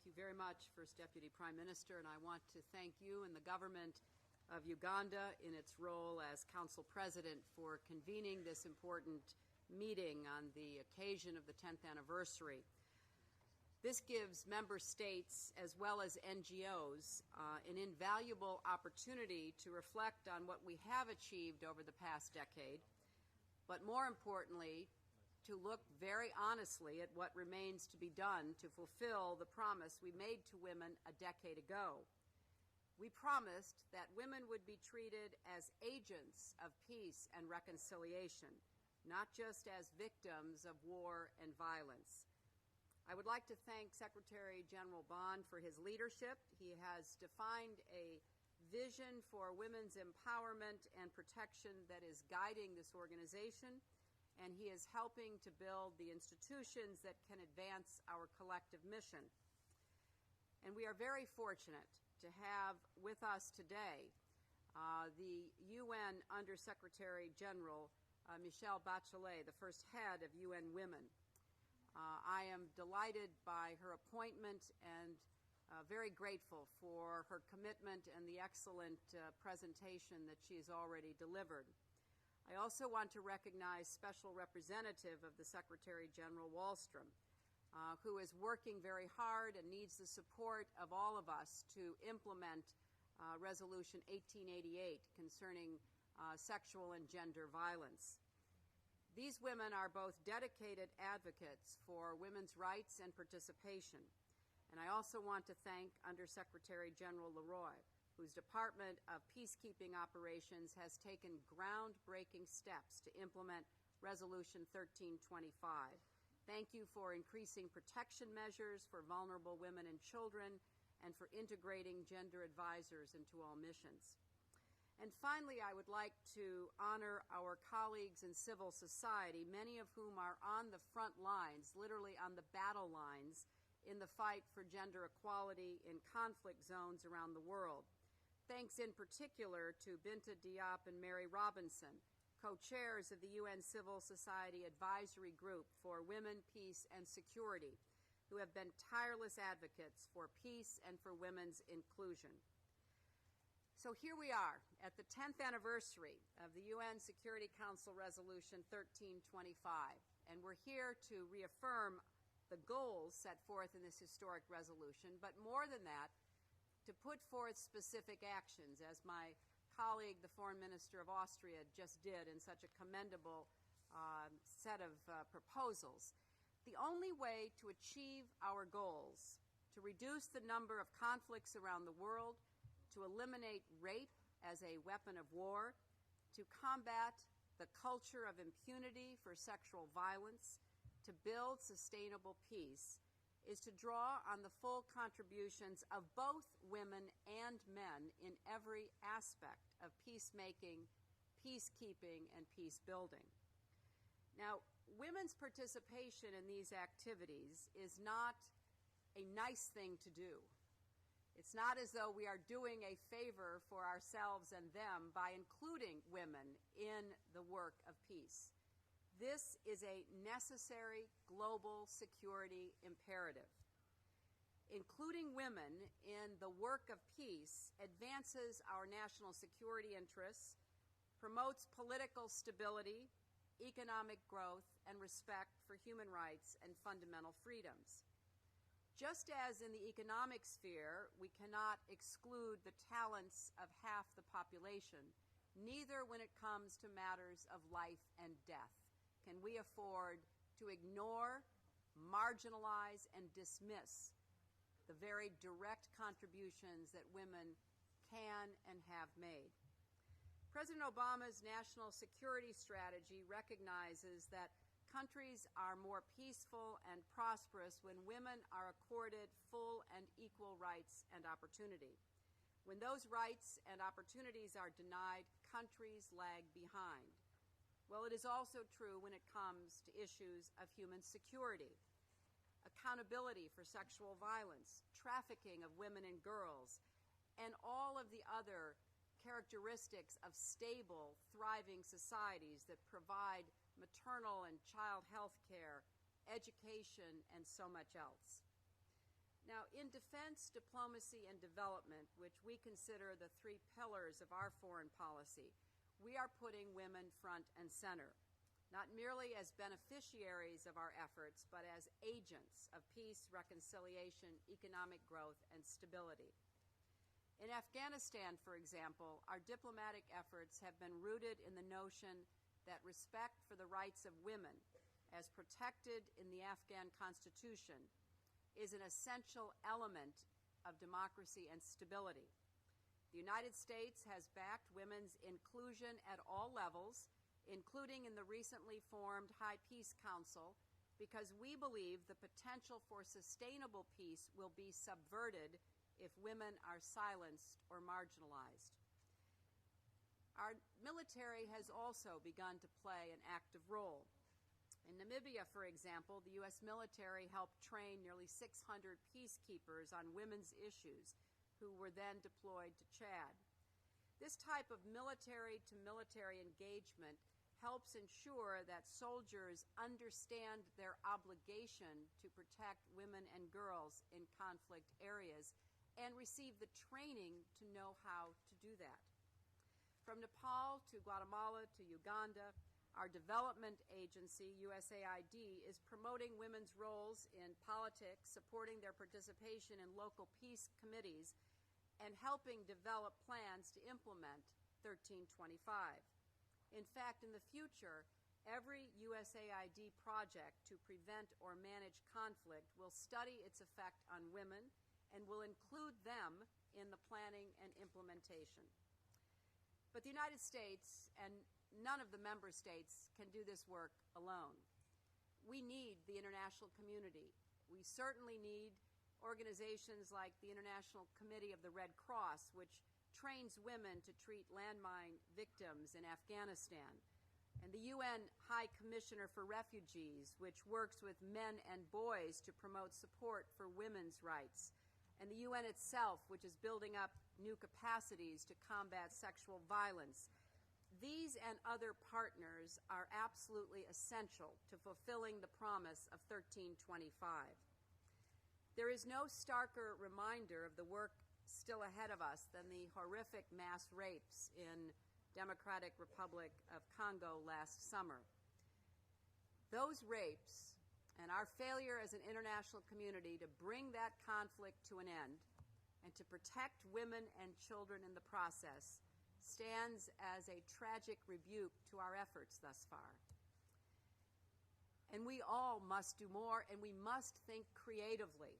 Thank you very much, First Deputy Prime Minister, and I want to thank you and the government of Uganda in its role as Council President for convening this important meeting on the occasion of the 10th anniversary. This gives member states as well as NGOs an invaluable opportunity to reflect on what we have achieved over the past decade, but more importantly, to look very honestly at what remains to be done to fulfill the promise we made to women a decade ago. We promised that women would be treated as agents of peace and reconciliation, not just as victims of war and violence. I would like to thank Secretary General Bond for his leadership. He has defined a vision for women's empowerment and protection that is guiding this organization, and he is helping to build the institutions that can advance our collective mission. And we are very fortunate to have with us today the UN Under-Secretary General Michelle Bachelet, the first head of UN Women. I am delighted by her appointment and very grateful for her commitment and the excellent presentation that she has already delivered. I also want to recognize Special Representative of the Secretary General Wallström, who is working very hard and needs the support of all of us to implement Resolution 1888 concerning sexual and gender violence. These women are both dedicated advocates for women's rights and participation. And I also want to thank Under-Secretary General Leroy, whose Department of Peacekeeping Operations has taken groundbreaking steps to implement Resolution 1325. Thank you for increasing protection measures for vulnerable women and children and for integrating gender advisors into all missions. And finally, I would like to honor our colleagues in civil society, many of whom are on the front lines, literally on the battle lines, in the fight for gender equality in conflict zones around the world. Thanks in particular to Binta Diop and Mary Robinson, co-chairs of the UN Civil Society Advisory Group for Women, Peace, and Security, who have been tireless advocates for peace and for women's inclusion. So here we are at the 10th anniversary of the UN Security Council Resolution 1325, and we're here to reaffirm the goals set forth in this historic resolution, but more than that, to put forth specific actions, as my colleague, the Foreign Minister of Austria, just did in such a commendable set of proposals. The only way to achieve our goals, to reduce the number of conflicts around the world, to eliminate rape as a weapon of war, to combat the culture of impunity for sexual violence, to build sustainable peace, is to draw on the full contributions of both women and men in every aspect of peacemaking, peacekeeping, and peace building. Now, women's participation in these activities is not a nice thing to do. It's not as though we are doing a favor for ourselves and them by including women in the work of peace. This is a necessary global security imperative. Including women in the work of peace advances our national security interests, promotes political stability, economic growth, and respect for human rights and fundamental freedoms. Just as in the economic sphere, we cannot exclude the talents of half the population, neither when it comes to matters of life and death can we afford to ignore, marginalize, and dismiss the very direct contributions that women can and have made. President Obama's national security strategy recognizes that countries are more peaceful and prosperous when women are accorded full and equal rights and opportunity. When those rights and opportunities are denied, countries lag behind. Well, it is also true when it comes to issues of human security, accountability for sexual violence, trafficking of women and girls, and all of the other characteristics of stable, thriving societies that provide maternal and child health care, education, and so much else. Now, in defense, diplomacy, and development, which we consider the three pillars of our foreign policy, we are putting women front and center, not merely as beneficiaries of our efforts, but as agents of peace, reconciliation, economic growth, and stability. In Afghanistan, for example, our diplomatic efforts have been rooted in the notion that respect for the rights of women, as protected in the Afghan Constitution, is an essential element of democracy and stability. The United States has backed women's inclusion at all levels, including in the recently formed High Peace Council, because we believe the potential for sustainable peace will be subverted if women are silenced or marginalized. Our military has also begun to play an active role. In Namibia, for example, the U.S. military helped train nearly 600 peacekeepers on women's issues who were then deployed to Chad. This type of military-to-military engagement helps ensure that soldiers understand their obligation to protect women and girls in conflict areas and receive the training to know how to do that. From Nepal to Guatemala to Uganda, our development agency, USAID, is promoting women's roles in politics, supporting their participation in local peace committees, and helping develop plans to implement 1325. In fact, in the future, every USAID project to prevent or manage conflict will study its effect on women and will include them in the planning and implementation. But the United States and none of the member states can do this work alone. We need the international community. We certainly need organizations like the International Committee of the Red Cross, which trains women to treat landmine victims in Afghanistan, and the UN High Commissioner for Refugees, which works with men and boys to promote support for women's rights, and the UN itself, which is building up new capacities to combat sexual violence. These and other partners are absolutely essential to fulfilling the promise of 1325. There is no starker reminder of the work still ahead of us than the horrific mass rapes in Democratic Republic of Congo last summer. Those rapes and our failure as an international community to bring that conflict to an end and to protect women and children in the process stands as a tragic rebuke to our efforts thus far. And we all must do more, and we must think creatively.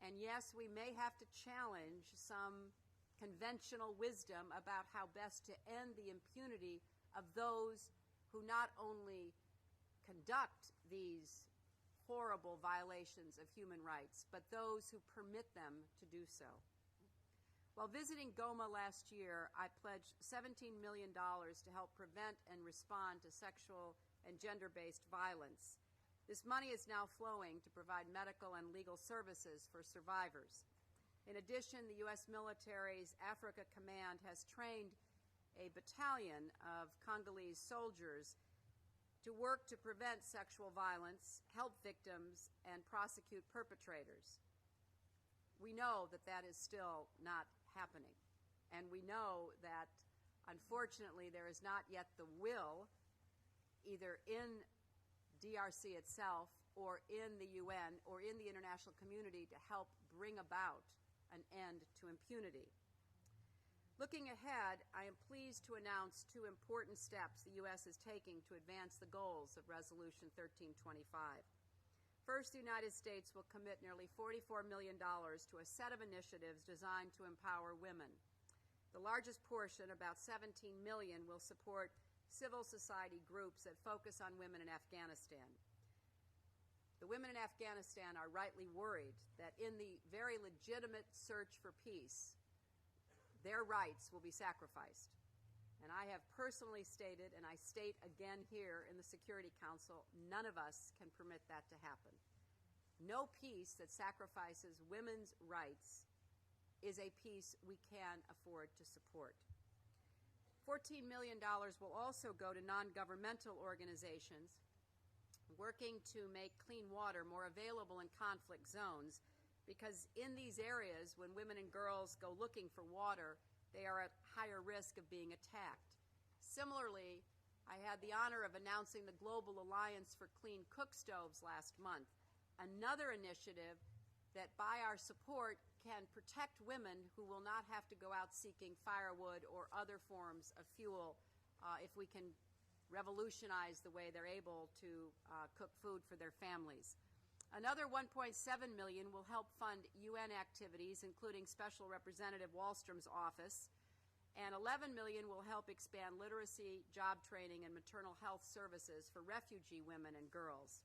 And yes, we may have to challenge some conventional wisdom about how best to end the impunity of those who not only conduct these horrible violations of human rights, but those who permit them to do so. While visiting Goma last year, I pledged $17 million to help prevent and respond to sexual and gender-based violence. This money is now flowing to provide medical and legal services for survivors. In addition, the U.S. military's Africa Command has trained a battalion of Congolese soldiers to work to prevent sexual violence, help victims, and prosecute perpetrators. We know that that is still not happening, and we know that, unfortunately, there is not yet the will, either in DRC itself or in the UN or in the international community, to help bring about an end to impunity. Looking ahead, I am pleased to announce two important steps the U.S. is taking to advance the goals of Resolution 1325. First, the United States will commit nearly $44 million to a set of initiatives designed to empower women. The largest portion, about $17 million, will support civil society groups that focus on women in Afghanistan. The women in Afghanistan are rightly worried that in the very legitimate search for peace, their rights will be sacrificed. And I have personally stated, and I state again here in the Security Council, none of us can permit that to happen. No peace that sacrifices women's rights is a peace we can afford to support. $14 million will also go to non-governmental organizations working to make clean water more available in conflict zones, because in these areas, when women and girls go looking for water, they are at higher risk of being attacked. Similarly, I had the honor of announcing the Global Alliance for Clean Cook Stoves last month, another initiative that by our support can protect women who will not have to go out seeking firewood or other forms of fuel if we can revolutionize the way they're able to cook food for their families. Another $1.7 million will help fund UN activities, including Special Representative Wallstrom's office, and $11 million will help expand literacy, job training, and maternal health services for refugee women and girls.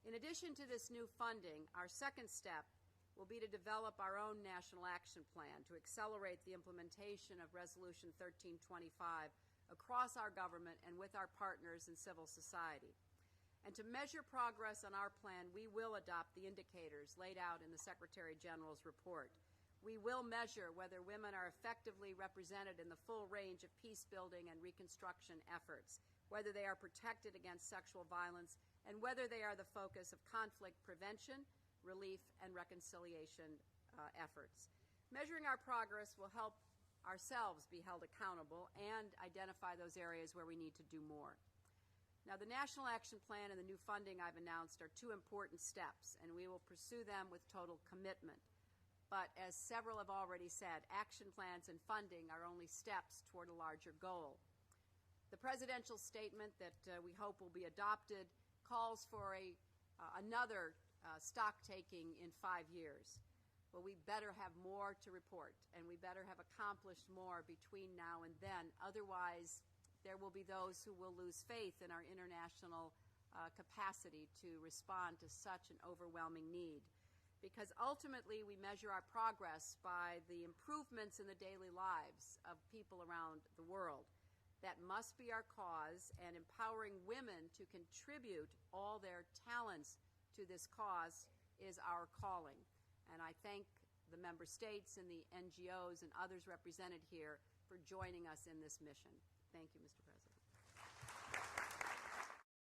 In addition to this new funding, our second step will be to develop our own national action plan to accelerate the implementation of Resolution 1325 across our government and with our partners in civil society. And to measure progress on our plan, we will adopt the indicators laid out in the Secretary General's report. We will measure whether women are effectively represented in the full range of peace-building and reconstruction efforts, whether they are protected against sexual violence, and whether they are the focus of conflict prevention, relief, and reconciliation efforts. Measuring our progress will help ourselves be held accountable and identify those areas where we need to do more. Now, the National Action Plan and the new funding I've announced are two important steps, and we will pursue them with total commitment. But as several have already said, action plans and funding are only steps toward a larger goal. The presidential statement that we hope will be adopted calls for another stock-taking in 5 years. Well, we better have more to report, and we better have accomplished more between now and then. Otherwise, there will be those who will lose faith in our international capacity to respond to such an overwhelming need. Because ultimately we measure our progress by the improvements in the daily lives of people around the world. That must be our cause, and empowering women to contribute all their talents to this cause is our calling. And I thank the member states and the NGOs and others represented here for joining us in this mission. Thank you, Mr. President.